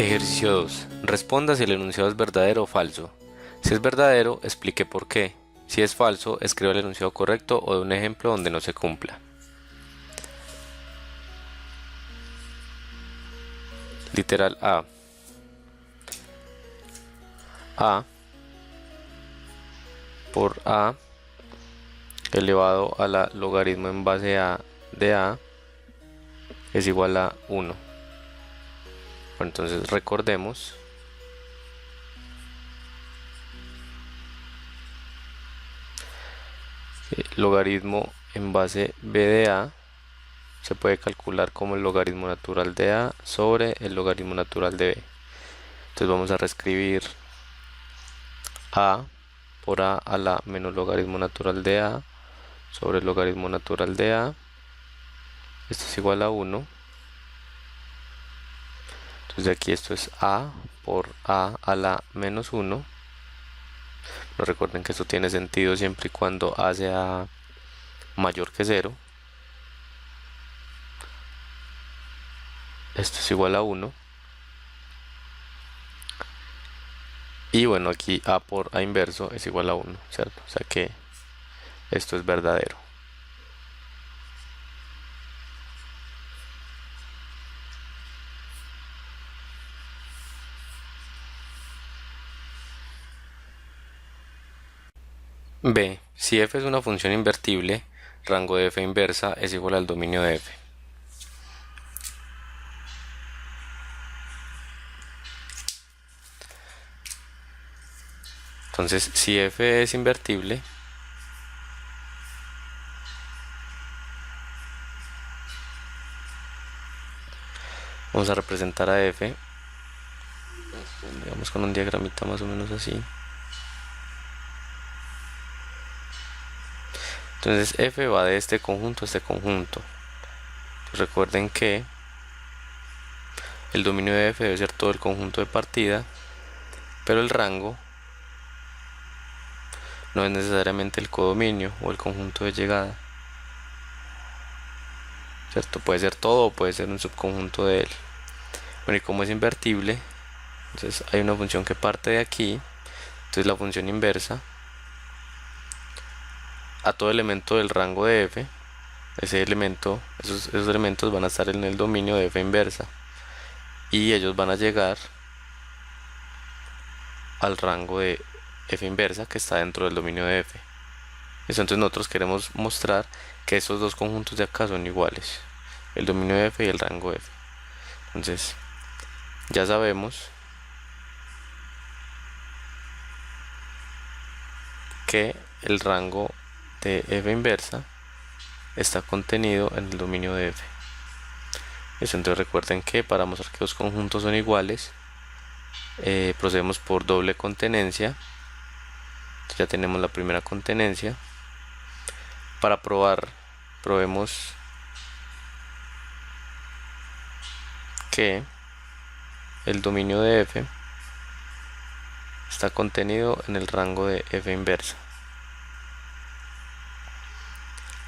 Ejercicio 2. Responda si el enunciado es verdadero o falso. Si es verdadero, explique por qué. Si es falso, escriba el enunciado correcto o de un ejemplo donde no se cumpla. Literal A. A por A elevado a la logaritmo en base a de A es igual a 1. Bueno, entonces recordemos que logaritmo en base B de A se puede calcular como el logaritmo natural de A sobre el logaritmo natural de B. Entonces vamos a reescribir A por A a la menos logaritmo natural de A sobre el logaritmo natural de A. Esto es igual a 1. Entonces de aquí esto es A por A a la menos 1. Pero recuerden que esto tiene sentido siempre y cuando A sea mayor que 0. Esto es igual a 1. Y bueno, aquí A por A inverso es igual a 1, ¿cierto? O sea que esto es verdadero. B. Si f es una función invertible, rango de f inversa es igual al dominio de f. Entonces, si f es invertible, vamos a representar a f, digamos con un diagramita más o menos así. Entonces f va de este conjunto a este conjunto. Pues recuerden que el dominio de f debe ser todo el conjunto de partida, pero el rango no es necesariamente el codominio o el conjunto de llegada, ¿cierto? Puede ser todo o puede ser un subconjunto de él. Bueno, y como es invertible, entonces hay una función que parte de aquí, entonces la función inversa a todo elemento del rango de f, ese elemento, esos elementos van a estar en el dominio de f inversa y ellos van a llegar al rango de f inversa que está dentro del dominio de f. Entonces nosotros queremos mostrar que estos dos conjuntos de acá son iguales, el dominio de f y el rango de f. Entonces ya sabemos que el rango de f inversa está contenido en el dominio de f. Entonces recuerden que para mostrar que los conjuntos son iguales, procedemos por doble contenencia. Entonces ya tenemos la primera contenencia. Para probar, probemos que el dominio de f está contenido en el rango de f inversa.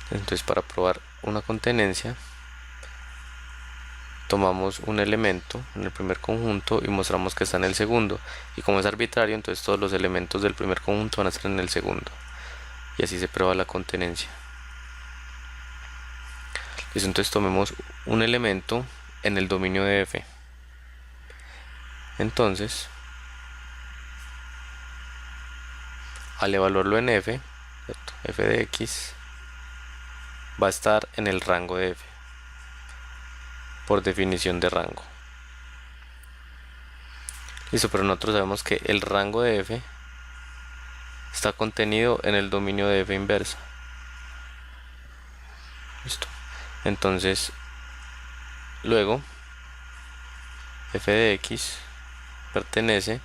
Entonces para probar una contenencia, tomamos un elemento en el primer conjunto y mostramos que está en el segundo, y como es arbitrario, entonces todos los elementos del primer conjunto van a estar en el segundo, y así se prueba la contenencia. Listo, entonces tomemos un elemento en el dominio de f. Entonces al evaluarlo en f, ¿cierto? F de x va a estar en el rango de f por definición de rango. Listo, pero nosotros sabemos que el rango de f está contenido en el dominio de f inversa. Listo. Entonces, luego, f de x pertenece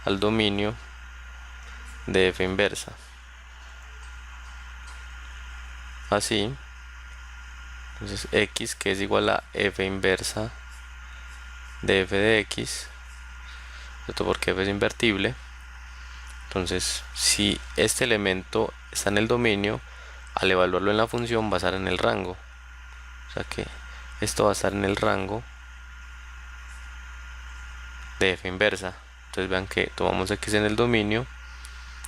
al dominio de f inversa. Así, entonces x, que es igual a f inversa de f de x, esto porque f es invertible. Entonces, si este elemento está en el dominio, al evaluarlo en la función va a estar en el rango. O sea que esto va a estar en el rango de f inversa. Entonces vean que tomamos x en el dominio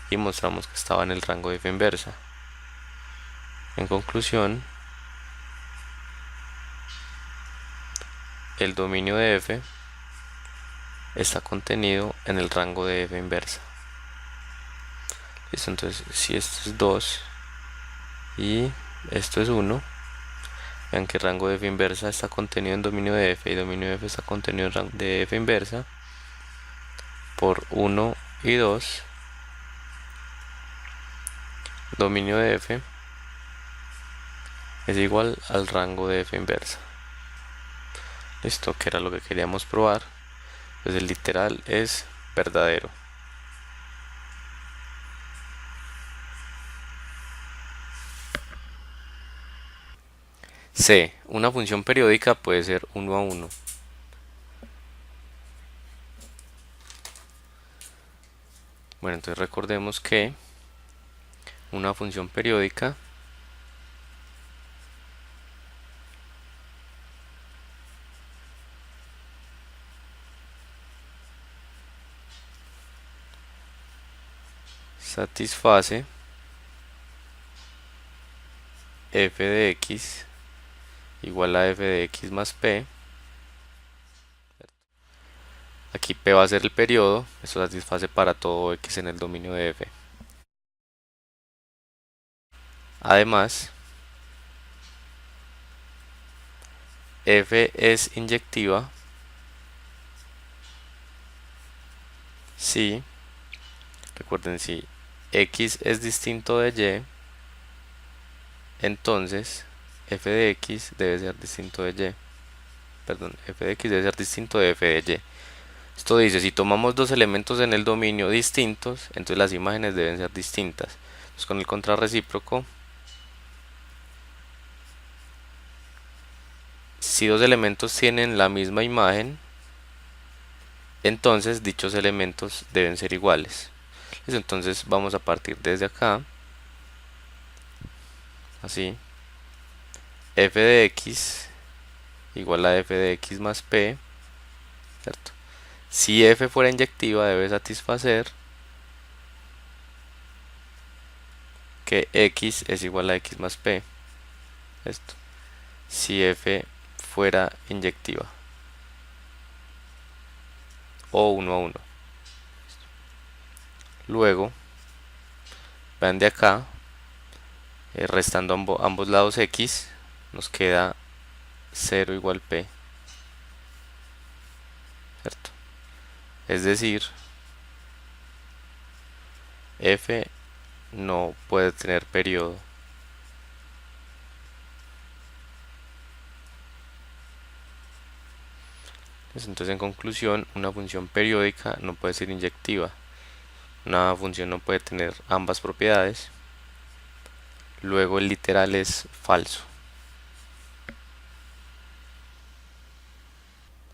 y mostramos que estaba en el rango de f inversa. En conclusión, el dominio de f está contenido en el rango de f inversa. Listo, entonces si esto es 2 y esto es 1, vean que el rango de f inversa está contenido en dominio de f y dominio de f está contenido en rango de f inversa por 1 y 2. Dominio de f es igual al rango de f inversa. Listo, que era lo que queríamos probar. Pues el literal es verdadero. C. Una función periódica puede ser 1 a 1. Bueno, entonces recordemos que una función periódica satisface f de x igual a f de x más p. Aquí p va a ser el periodo, eso satisface para todo x en el dominio de f. Además, f es inyectiva si, recuerden, si x es distinto de y, entonces f de x debe ser distinto de y. Perdón, f de x debe ser distinto de f de y. Esto dice, si tomamos dos elementos en el dominio distintos, entonces las imágenes deben ser distintas. Entonces con el contrarrecíproco, si dos elementos tienen la misma imagen, entonces dichos elementos deben ser iguales. Entonces vamos a partir desde acá, así, f de x igual a f de x más p, ¿cierto? Si f fuera inyectiva debe satisfacer que x es igual a x más p. Esto. Si f fuera inyectiva o 1 a 1. Luego, vean de acá, restando ambos lados x, nos queda 0 igual p, ¿cierto? Es decir, f no puede tener periodo. Entonces, en conclusión, una función periódica no puede ser inyectiva. Una función no puede tener ambas propiedades. Luego el literal es falso.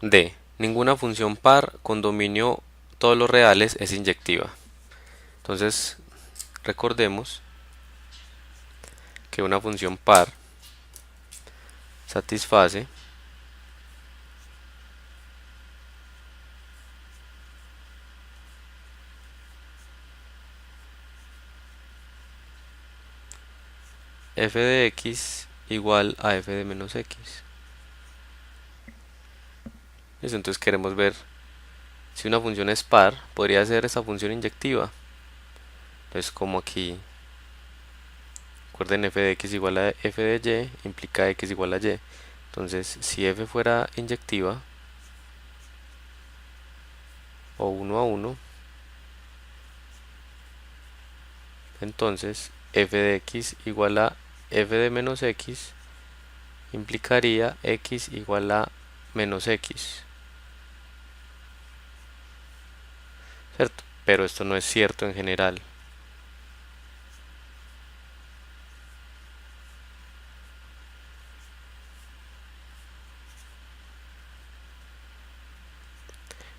D. Ninguna función par con dominio todos los reales es inyectiva. Entonces, recordemos que una función par satisface f de x igual a f de menos x. Entonces queremos ver si una función es par, podría ser esta función inyectiva. Entonces como aquí, recuerden, f de x igual a f de y implica x igual a y. Entonces si f fuera inyectiva o 1 a 1, entonces f de x igual a f de menos x implicaría x igual a menos x, ¿cierto? Pero esto no es cierto en general.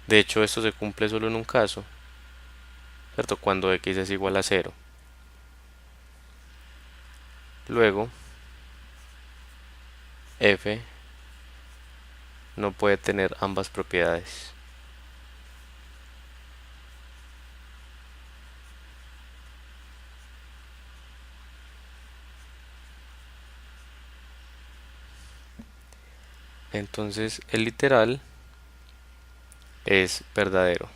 De hecho, esto se cumple solo en un caso, ¿cierto? Cuando x es igual a 0. Luego, f no puede tener ambas propiedades. entonces el literal es verdadero.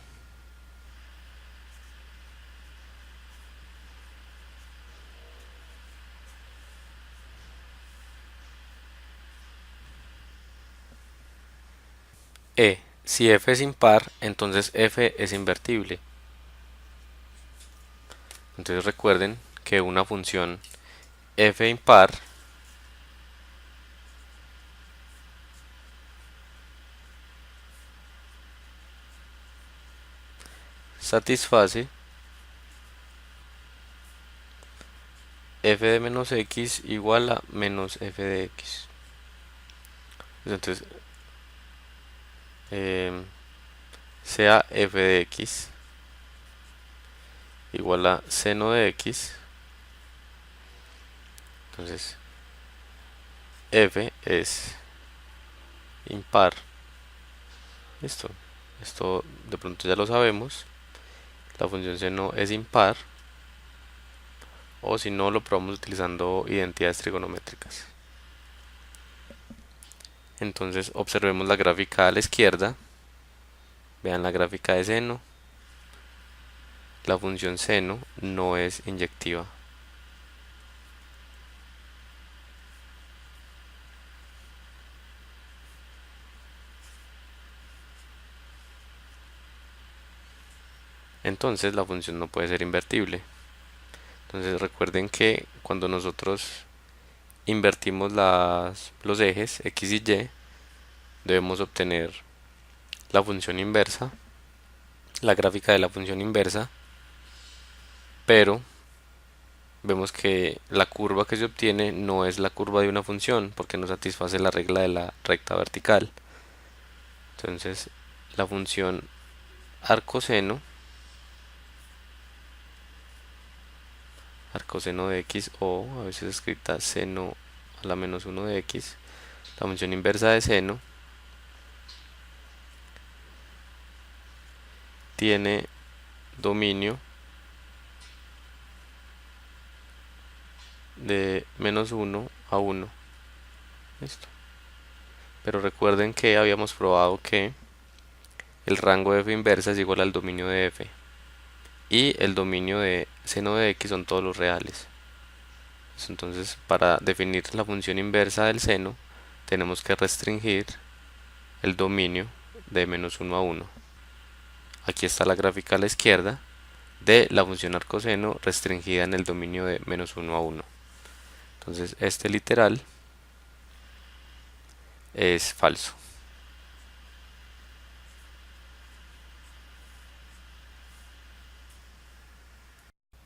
Si f es impar, entonces f es invertible. Entonces recuerden que una función f impar satisface f de menos x igual a menos f de x. Entonces, sea f de x igual a seno de x, entonces f es impar. Esto de pronto ya lo sabemos. La función seno es impar, o si no lo probamos utilizando identidades trigonométricas. Entonces observemos la gráfica a la izquierda. Vean la gráfica de seno. La función seno no es inyectiva. Entonces la función no puede ser invertible. Entonces recuerden que cuando nosotros invertimos los ejes x y y, debemos obtener la función inversa, la gráfica de la función inversa, pero vemos que la curva que se obtiene no es la curva de una función porque no satisface la regla de la recta vertical. Entonces la función arcoseno de x, o a veces escrita seno a la menos 1 de x, la función inversa de seno tiene dominio de menos 1 a 1. Listo. Pero recuerden que habíamos probado que el rango de f inversa es igual al dominio de f, y el dominio de seno de x son todos los reales. Entonces, para definir la función inversa del seno, tenemos que restringir el dominio de menos 1 a 1. Aquí está la gráfica a la izquierda de la función arcoseno restringida en el dominio de menos 1 a 1. Entonces, este literal es falso.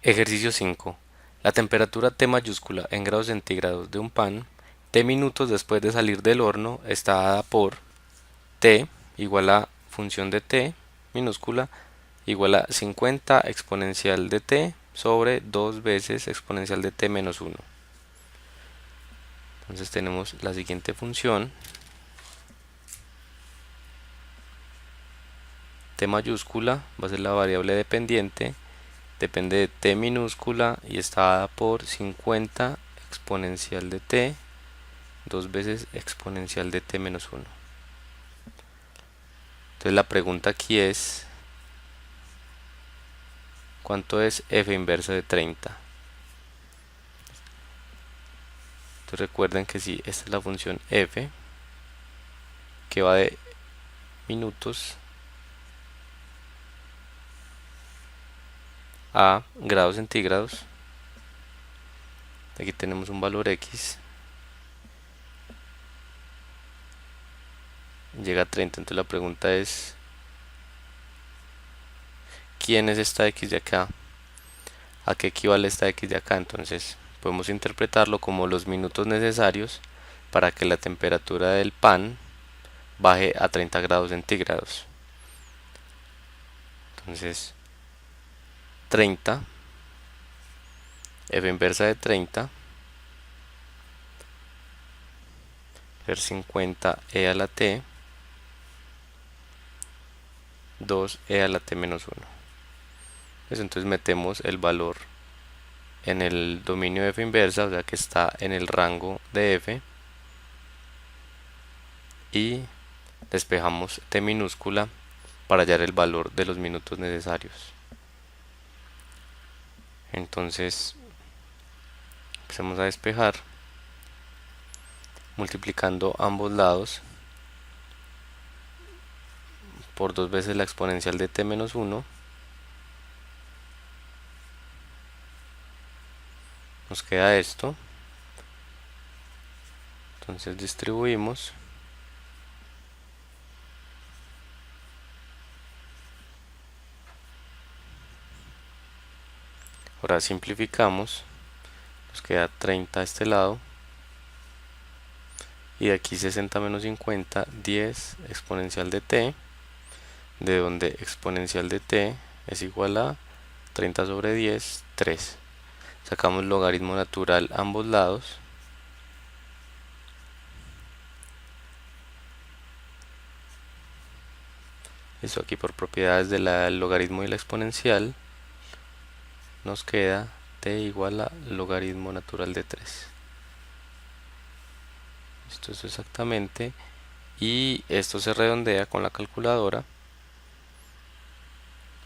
Ejercicio 5. La temperatura T mayúscula en grados centígrados de un pan T minutos después de salir del horno está dada por T igual a función de T minúscula igual a 50 exponencial de T sobre 2 veces exponencial de T menos 1. Entonces tenemos la siguiente función. T mayúscula va a ser la variable dependiente, depende de T minúscula y está dada por 50 exponencial de T 2 veces exponencial de T menos 1. Entonces la pregunta aquí es, ¿cuánto es f inversa de 30? Entonces recuerden que si esta es la función f, que va de minutos a grados centígrados, aquí tenemos un valor x, llega a 30. Entonces la pregunta es, ¿quién es esta x de acá? ¿A qué equivale esta x de acá? Entonces podemos interpretarlo como los minutos necesarios para que la temperatura del pan baje a 30 grados centígrados. Entonces 30, f inversa de 30, ser 50 e a la t, 2 e a la t menos 1. Pues entonces metemos el valor en el dominio de f inversa, o sea que está en el rango de f, y despejamos t minúscula para hallar el valor de los minutos necesarios. Entonces empecemos a despejar multiplicando ambos lados por 2 veces la exponencial de t menos 1. Nos queda esto. Entonces distribuimos. Ahora simplificamos. Nos queda 30 a este lado. Y de aquí 60 menos 50, 10 exponencial de t, de donde exponencial de t es igual a 30 sobre 10, 3. Sacamos logaritmo natural a ambos lados. Eso aquí por propiedades del logaritmo y la exponencial nos queda t igual a logaritmo natural de 3. Esto es exactamente, y esto se redondea con la calculadora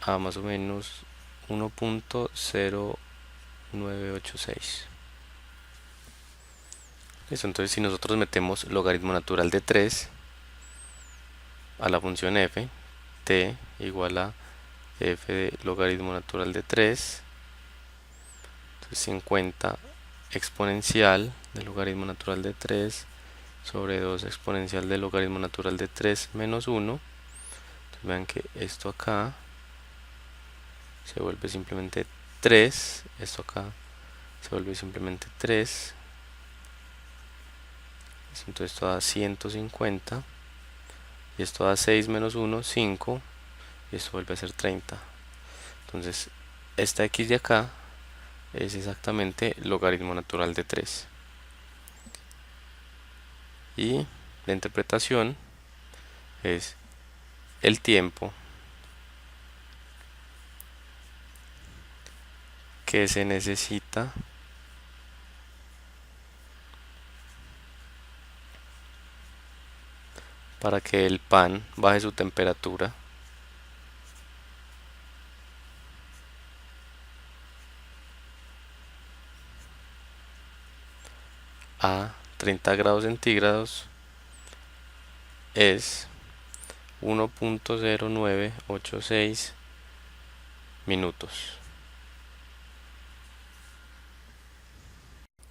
a más o menos 1.0986. Listo, entonces si nosotros metemos logaritmo natural de 3 a la función f, t igual a f de logaritmo natural de 3, entonces 50 exponencial del logaritmo natural de 3 sobre 2 exponencial del logaritmo natural de 3 menos 1. Entonces vean que esto acá se vuelve simplemente 3, esto acá se vuelve simplemente 3, entonces esto da 150, y esto da 6 menos 1, 5, y esto vuelve a ser 30. Entonces esta x de acá es exactamente logaritmo natural de 3. Y la interpretación es el tiempo que se necesita para que el pan baje su temperatura a 30 grados centígrados es 1.0986 minutos.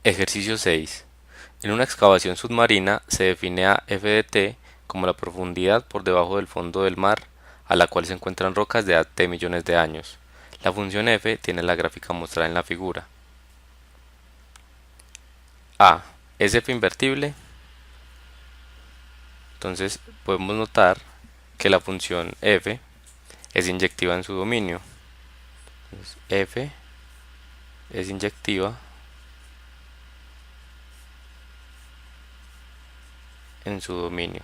Ejercicio 6. En una excavación submarina se define a f de t como la profundidad por debajo del fondo del mar a la cual se encuentran rocas de t millones de años. La función f tiene la gráfica mostrada en la figura. A. ¿Es f invertible? Entonces podemos notar que la función f es inyectiva en su dominio. Entonces, f es inyectiva en su dominio.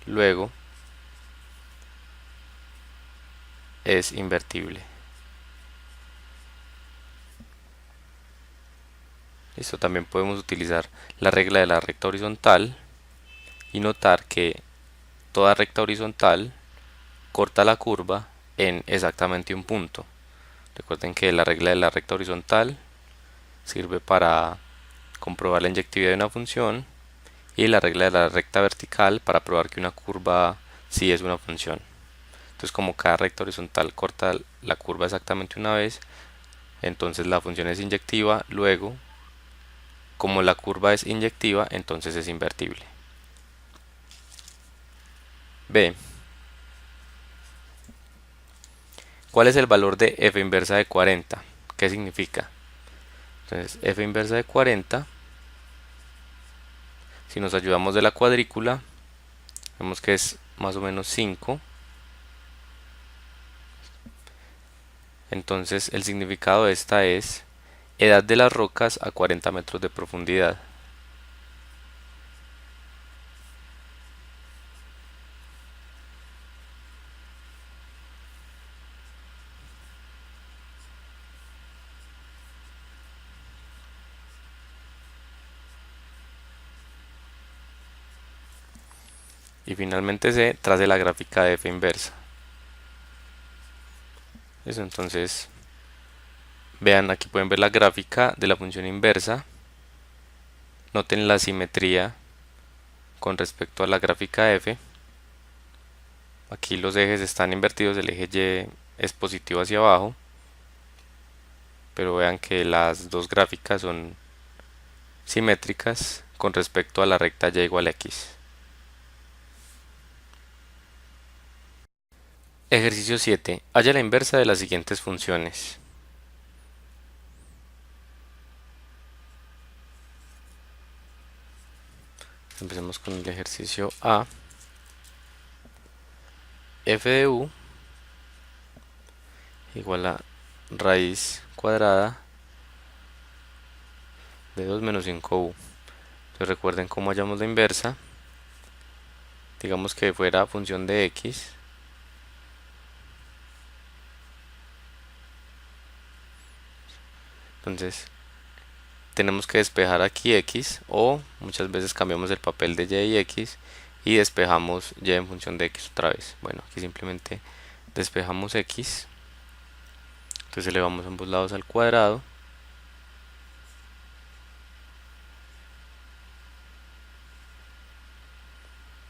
Luego es invertible. Esto también podemos utilizar la regla de la recta horizontal y notar que toda recta horizontal corta la curva en exactamente un punto. Recuerden que la regla de la recta horizontal sirve para comprobar la inyectividad de una función, y la regla de la recta vertical para probar que una curva sí es una función. Entonces, como cada recta horizontal corta la curva exactamente una vez, entonces la función es inyectiva. Luego, como la curva es inyectiva, entonces es invertible. B. ¿Cuál es el valor de f inversa de 40? ¿Qué significa? Entonces, f inversa de 40, si nos ayudamos de la cuadrícula, vemos que es más o menos 5. Entonces, el significado de esta es edad de las rocas a 40 metros de profundidad. y finalmente C trace la gráfica de f inversa. Eso, entonces vean, aquí pueden ver la gráfica de la función inversa. Noten la simetría con respecto a la gráfica f. Aquí los ejes están invertidos, el eje y es positivo hacia abajo, pero vean que las dos gráficas son simétricas con respecto a la recta y igual a x. Ejercicio 7. Halla la inversa de las siguientes funciones. Empecemos con el ejercicio A. F de u igual a raíz cuadrada de 2 menos 5u. Entonces recuerden cómo hallamos la inversa. Digamos que fuera función de x. Entonces tenemos que despejar aquí x, o muchas veces cambiamos el papel de y y x y despejamos y en función de x otra vez. Bueno, aquí simplemente despejamos x. Entonces elevamos ambos lados al cuadrado.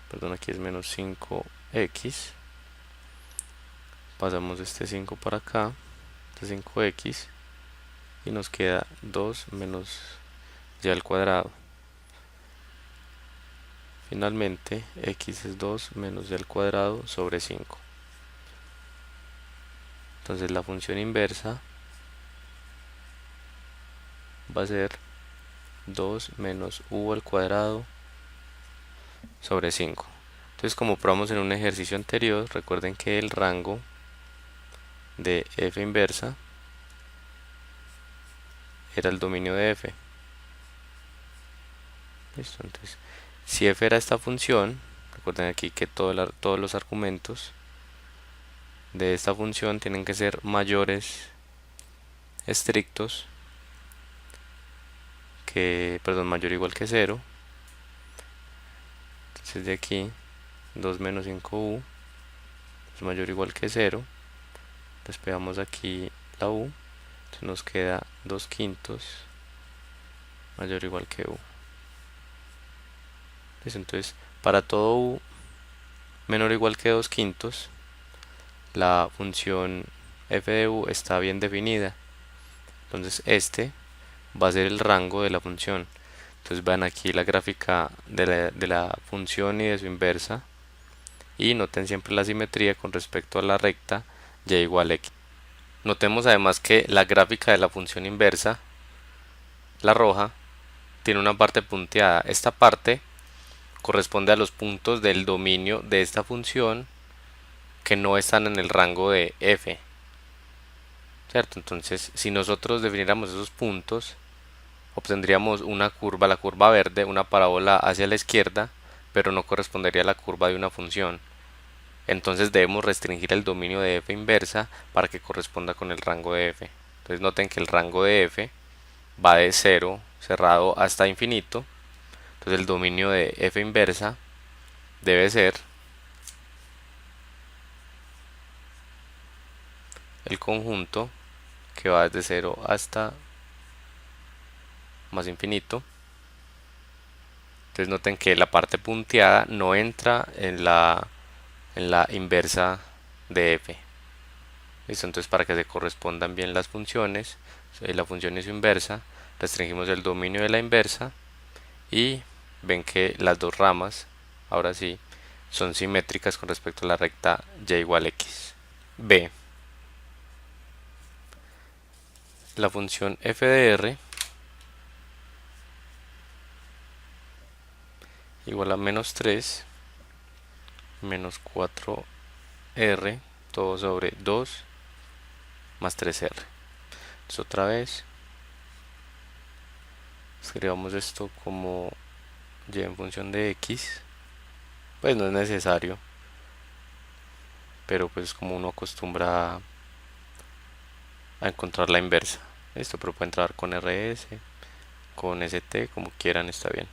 Perdón, aquí es menos 5x. Pasamos este 5 para acá, este 5x, y nos queda 2 menos y al cuadrado. Finalmente, x es 2 menos y al cuadrado sobre 5. Entonces la función inversa va a ser 2 menos u al cuadrado sobre 5. Entonces, como probamos en un ejercicio anterior, recuerden que el rango de f inversa era el dominio de f. ¿Listo? Entonces, si f era esta función, recuerden aquí que todos los argumentos de esta función tienen que ser mayores estrictos que, perdón, mayor o igual que 0. Entonces de aquí 2 menos 5u es mayor o igual que 0. Despejamos aquí la u, entonces nos queda 2 quintos mayor o igual que u. Entonces, para todo u menor o igual que 2 quintos, la función f de u está bien definida. Entonces este va a ser el rango de la función. Entonces vean aquí la gráfica de la función y de su inversa, y noten siempre la simetría con respecto a la recta y igual a x. Notemos además que la gráfica de la función inversa, la roja, tiene una parte punteada. Esta parte corresponde a los puntos del dominio de esta función que no están en el rango de f, ¿cierto? Entonces, si nosotros definiéramos esos puntos, obtendríamos una curva, la curva verde, una parábola hacia la izquierda, pero no correspondería a la curva de una función. Entonces debemos restringir el dominio de f inversa para que corresponda con el rango de f. Entonces noten que el rango de f va de 0 cerrado hasta infinito. Entonces el dominio de f inversa debe ser el conjunto que va desde 0 hasta más infinito. Entonces noten que la parte punteada no entra en la inversa de f. ¿Listo? Entonces, para que se correspondan bien las funciones, la función y su inversa, restringimos el dominio de la inversa y ven que las dos ramas, ahora sí, son simétricas con respecto a la recta y igual a x. B. La función f de r igual a menos 3 menos 4r todo sobre 2 más 3r. Entonces otra vez escribamos esto como y en función de x. Pues no es necesario, pero pues como uno acostumbra a encontrar la inversa. Esto, pero puede entrar con rs, con st, como quieran, está bien.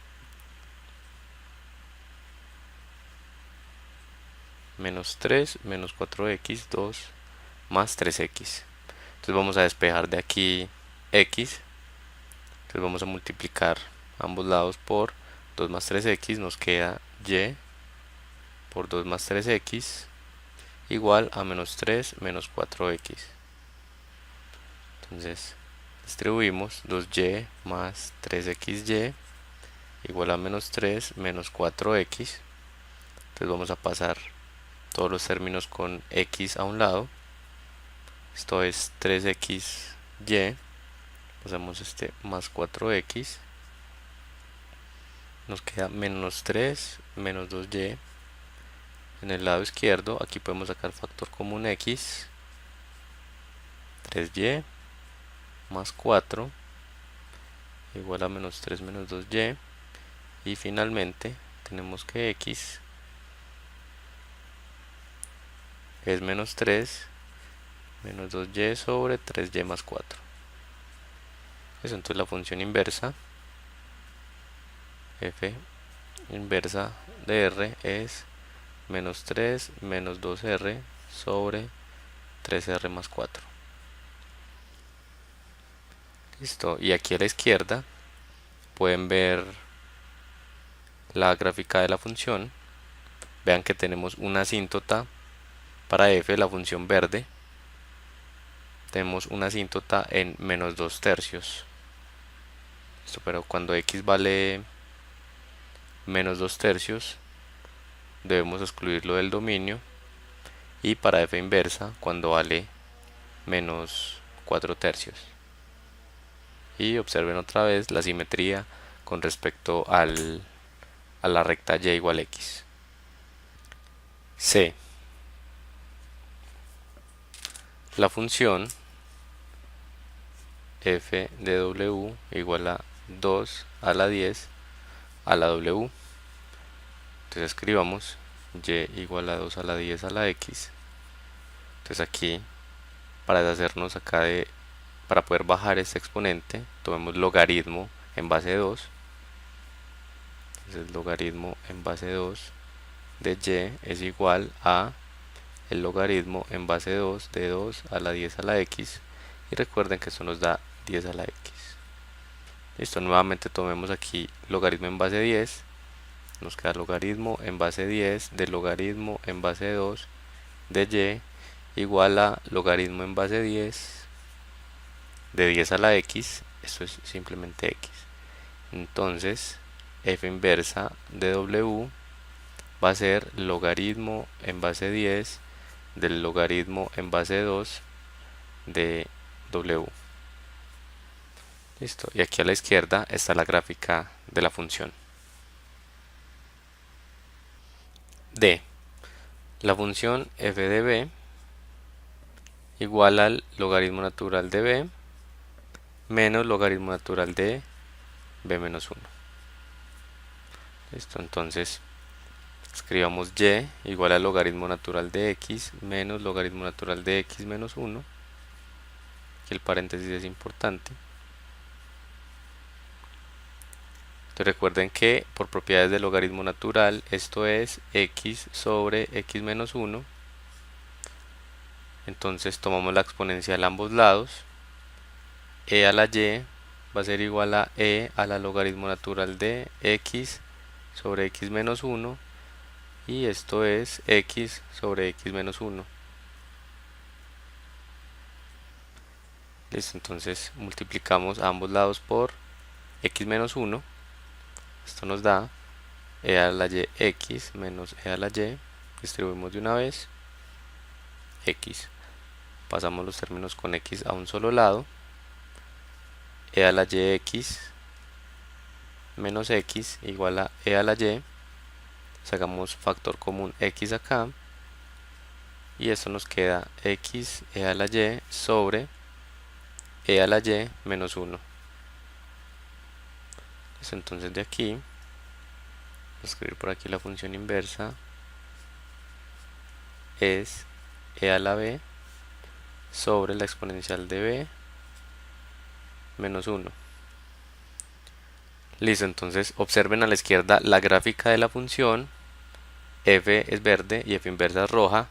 menos 3 menos 4x, 2 más 3x. Entonces vamos a despejar de aquí x. Entonces vamos a multiplicar ambos lados por 2 más 3x, nos queda y por 2 más 3x igual a menos 3 menos 4x. Entonces distribuimos 2y más 3xy igual a menos 3 menos 4x. Entonces vamos a pasar todos los términos con x a un lado. Esto es 3xy. Pasamos este más 4x. Nos queda menos 3 menos 2y. En el lado izquierdo aquí podemos sacar factor común x. 3y más 4 igual a menos 3 menos 2y. Y finalmente tenemos que x es menos 3 menos 2y sobre 3y más 4. Eso, entonces la función inversa f inversa de r es menos 3 menos 2r sobre 3r más 4. Listo, y aquí a la izquierda pueden ver la gráfica de la función. Vean que tenemos una asíntota para f, la función verde. Tenemos una asíntota en menos 2 tercios. Listo, pero cuando x vale menos 2 tercios debemos excluirlo del dominio. Y para f inversa cuando vale menos 4 tercios. Y observen otra vez la simetría con respecto a la recta y igual x. C. La función f de w igual a 2 a la 10 a la w. Entonces escribamos y igual a 2 a la 10 a la x. Entonces aquí, para deshacernos acá para poder bajar este exponente, tomemos logaritmo en base de 2. Entonces logaritmo en base de 2 de y es igual a el logaritmo en base de 2 a la 10 a la x. Y recuerden que esto nos da 10 a la x. Listo, nuevamente tomemos aquí logaritmo en base de 10. Nos queda logaritmo en base de 10 de logaritmo en base de 2 de y igual a logaritmo en base de 10 a la x. Esto es simplemente x. Entonces f inversa de w va a ser logaritmo en base de 10 del logaritmo en base de 2 de w. Listo, y aquí a la izquierda está la gráfica de la función. D. La función f de b igual al logaritmo natural de b menos logaritmo natural de b menos 1. Listo, entonces escribamos y igual al logaritmo natural de x menos logaritmo natural de x menos 1. Aquí el paréntesis es importante. Entonces recuerden que por propiedades del logaritmo natural esto es x sobre x menos 1. Entonces tomamos la exponencial a ambos lados. E a la y va a ser igual a e a la logaritmo natural de x sobre x menos 1. Y esto es x sobre x menos 1. Listo, entonces multiplicamos a ambos lados por x menos 1. Esto nos da e a la y x menos e a la y. Distribuimos de una vez x. Pasamos los términos con x a un solo lado. E a la y x menos x igual a e a la y. Sacamos factor común x acá. Y esto nos queda x e a la y sobre e a la y menos 1. Entonces de aquí, voy a escribir por aquí la función inversa es e a la b sobre la exponencial de b menos 1. Listo, entonces observen a la izquierda la gráfica de la función f es verde y f inversa es roja,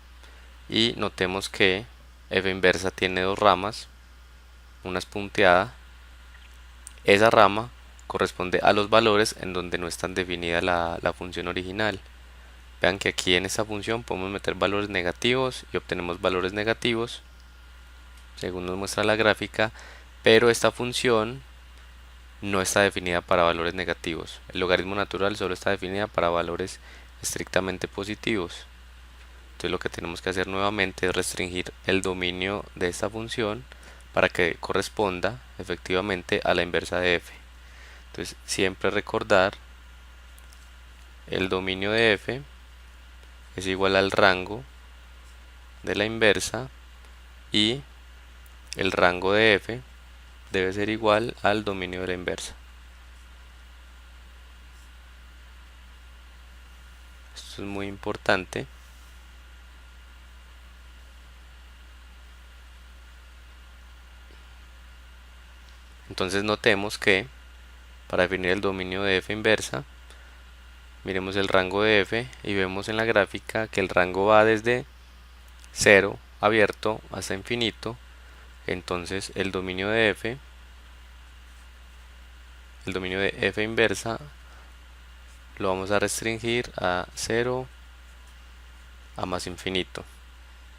y notemos que f inversa tiene dos ramas, una es punteada. Esa rama corresponde a los valores en donde no está definida la función original. Vean que aquí en esta función podemos meter valores negativos y obtenemos valores negativos según nos muestra la gráfica, pero esta función no está definida para valores negativos. El logaritmo natural solo está definida para valores estrictamente positivos. Entonces lo que tenemos que hacer nuevamente es restringir el dominio de esta función para que corresponda efectivamente a la inversa de f. Entonces siempre recordar el dominio de f es igual al rango de la inversa, y el rango de f debe ser igual al dominio de la inversa. Esto es muy importante. Entonces notemos que para definir el dominio de f inversa, miremos el rango de f y vemos en la gráfica que el rango va desde 0 abierto hasta infinito. Entonces el dominio de f inversa lo vamos a restringir a 0 a más infinito.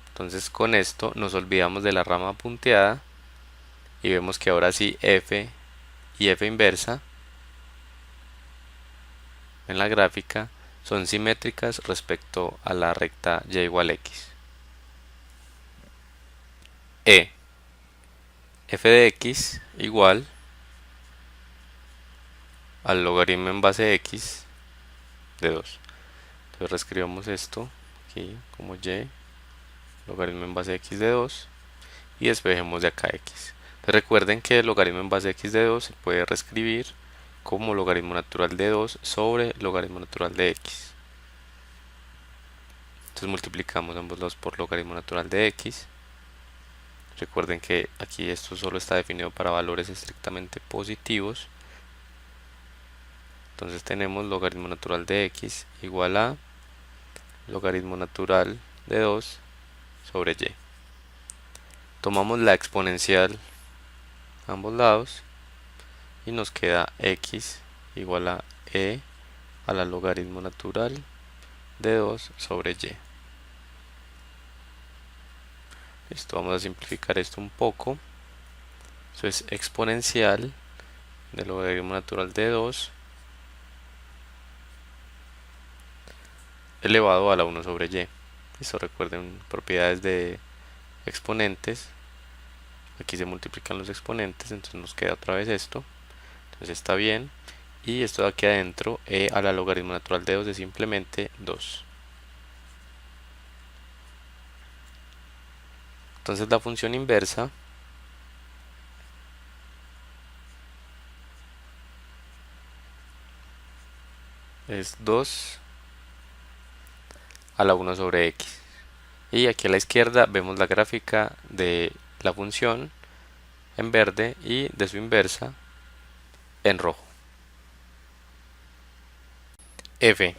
Entonces con esto nos olvidamos de la rama punteada y vemos que ahora sí f y f inversa en la gráfica son simétricas respecto a la recta y igual a x. F de x igual al logaritmo en base de x de 2. Entonces reescribamos esto aquí como y, logaritmo en base de x de 2, y despejemos de acá x. Entonces recuerden que el logaritmo en base de x de 2 se puede reescribir como logaritmo natural de 2 sobre logaritmo natural de x. Entonces multiplicamos ambos lados por logaritmo natural de x. Recuerden que aquí esto solo está definido para valores estrictamente positivos. Entonces tenemos logaritmo natural de x igual a logaritmo natural de 2 sobre y. Tomamos la exponencial a ambos lados y nos queda x igual a e a la logaritmo natural de 2 sobre y. Listo, vamos a simplificar esto un poco. Eso es exponencial del logaritmo natural de 2 elevado a la 1 sobre y. Esto recuerden propiedades de exponentes. Aquí se multiplican los exponentes, entonces nos queda otra vez esto. Entonces está bien. Y esto de aquí adentro, e a la logaritmo natural de 2 es simplemente 2. Entonces la función inversa es 2 a la 1 sobre x. Y aquí a la izquierda vemos la gráfica de la función en verde y de su inversa en rojo. F.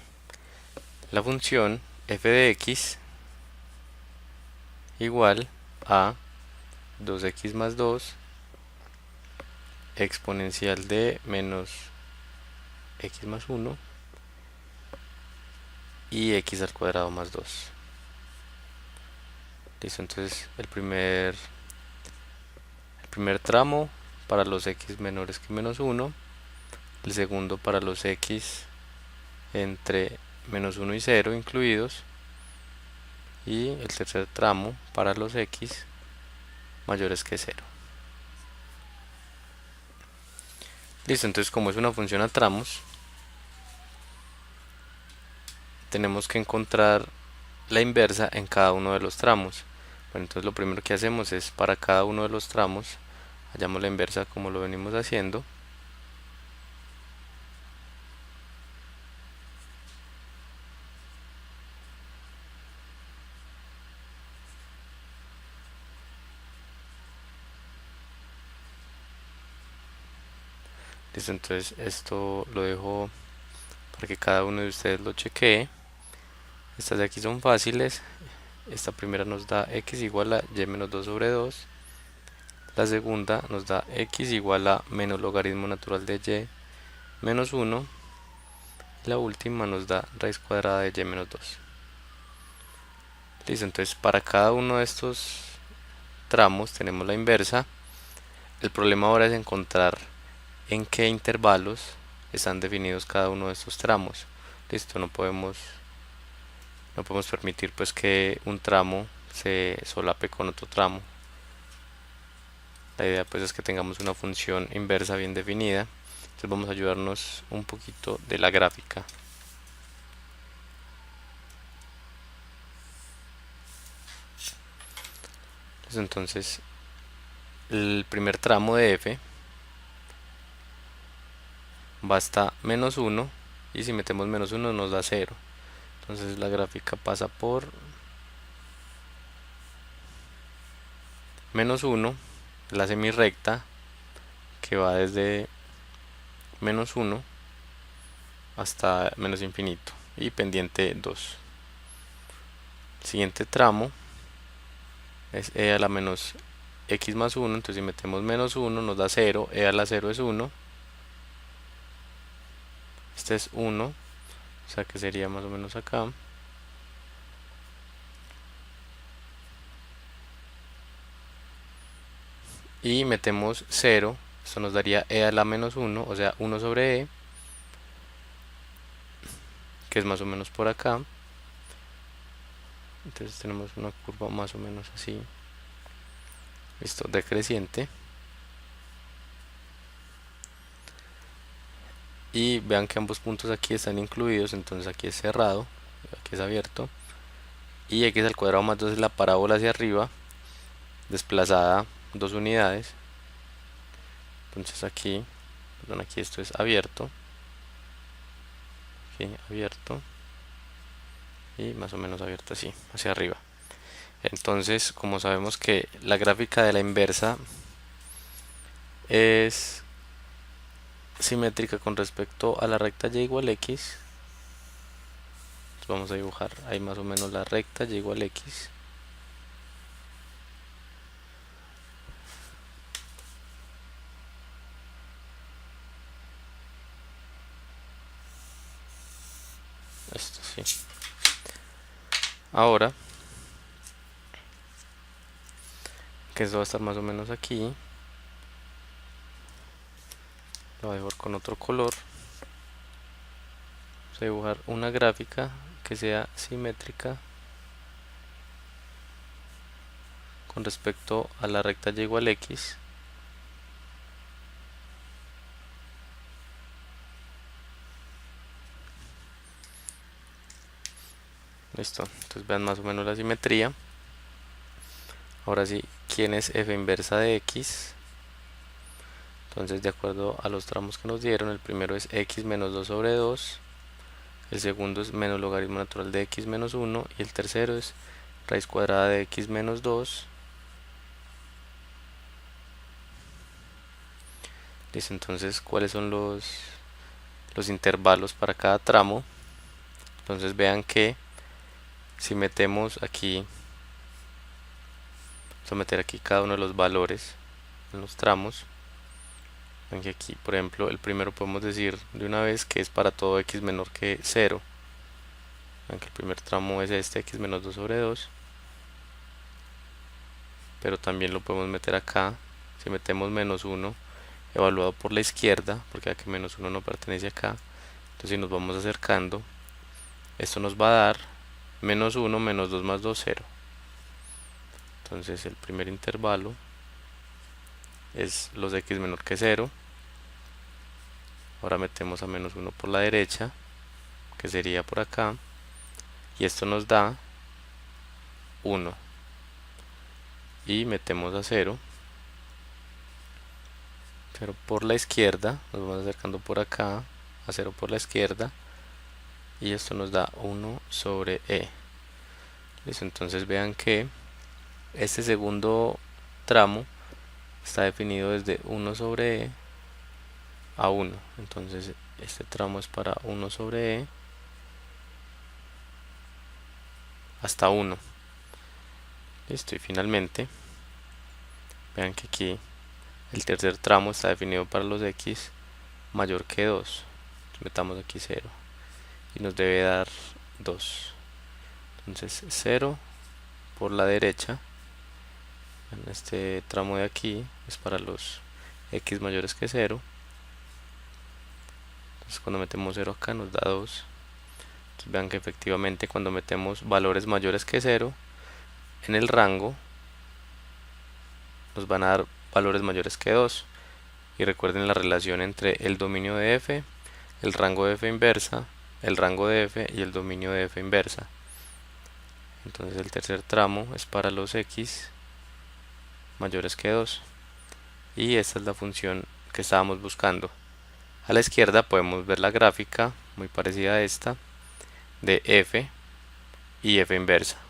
La función f de x igual a 2x más 2 exponencial de menos x más 1 y x al cuadrado más 2. Listo, entonces el primer tramo para los x menores que menos 1, el segundo para los x entre menos 1 y 0 incluidos, y el tercer tramo para los x mayores que 0. Listo, entonces como es una función a tramos, tenemos que encontrar la inversa en cada uno de los tramos. Bueno, entonces lo primero que hacemos es para cada uno de los tramos hallamos la inversa como lo venimos haciendo. Listo, entonces esto lo dejo para que cada uno de ustedes lo chequee. Estas de aquí son fáciles. Esta primera nos da x igual a y menos 2 sobre 2. La segunda nos da x igual a menos logaritmo natural de y menos 1. La última nos da raíz cuadrada de y menos 2. Listo, entonces para cada uno de estos tramos tenemos la inversa. El problema ahora es encontrar en qué intervalos están definidos cada uno de estos tramos. Listo, no podemos permitir pues que un tramo se solape con otro tramo. La idea pues es que tengamos una función inversa bien definida. Entonces vamos a ayudarnos un poquito de la gráfica. Entonces el primer tramo de f va hasta menos 1 y si metemos menos 1 nos da 0. Entonces la gráfica pasa por menos 1, la semirrecta que va desde menos 1 hasta menos infinito y pendiente 2. El siguiente tramo es e a la menos x más 1, entonces si metemos menos 1 nos da 0, e a la 0 es 1, este es 1, o sea que sería más o menos acá. Y metemos 0, esto nos daría e a la menos 1, o sea 1 sobre e, que es más o menos por acá. Entonces tenemos una curva más o menos así, listo, decreciente. Y vean que ambos puntos aquí están incluidos, entonces aquí es cerrado, aquí es abierto. Y x al cuadrado más 2 es la parábola hacia arriba, desplazada 2 unidades. Entonces aquí, perdón, aquí esto es abierto, aquí abierto y más o menos abierto así, hacia arriba. Entonces, como sabemos que la gráfica de la inversa es simétrica con respecto a la recta y igual x, vamos a dibujar ahí más o menos la recta y igual x. Esto sí. Ahora, que esto va a estar más o menos aquí, lo voy a dibujar con otro color. Vamos a dibujar una gráfica que sea simétrica con respecto a la recta y igual x. Listo, entonces vean más o menos la simetría. Ahora sí, ¿quién es f inversa de x? Entonces, de acuerdo a los tramos que nos dieron, el primero es x menos 2 sobre 2, el segundo es menos logaritmo natural de x menos 1 y el tercero es raíz cuadrada de x menos 2. Listo, entonces, ¿cuáles son los intervalos para cada tramo? Entonces vean que si metemos aquí, vamos a meter aquí cada uno de los valores en los tramos. Ven que aquí, por ejemplo, el primero podemos decir de una vez que es para todo x menor que 0. Ven que el primer tramo es este, x menos 2 sobre 2. Pero también lo podemos meter acá. Si metemos menos 1 evaluado por la izquierda, porque aquí menos 1 no pertenece acá, entonces si nos vamos acercando, esto nos va a dar menos 1 menos 2 más 2, 0. Entonces el primer intervalo es los x menor que 0. Ahora metemos a menos 1 por la derecha, que sería por acá, y esto nos da 1. Y metemos a 0 por la izquierda, nos vamos acercando por acá, a 0 por la izquierda, y esto nos da 1 sobre e. Listo, entonces vean que este segundo tramo está definido desde 1 sobre e a 1. Entonces este tramo es para 1 sobre e hasta 1. Listo, y finalmente vean que aquí el tercer tramo está definido para los x mayor que 2. Entonces metamos aquí 0 y nos debe dar 2. Entonces 0 por la derecha en este tramo de aquí es para los x mayores que 0. Entonces cuando metemos 0 acá nos da 2. Entonces vean que efectivamente cuando metemos valores mayores que 0 en el rango nos van a dar valores mayores que 2. Y recuerden la relación entre el dominio de f, el rango de f inversa, el rango de f y el dominio de f inversa. Entonces el tercer tramo es para los x mayores que 2. Y esta es la función que estábamos buscando. A la izquierda podemos ver la gráfica muy parecida a esta de f y f inversa.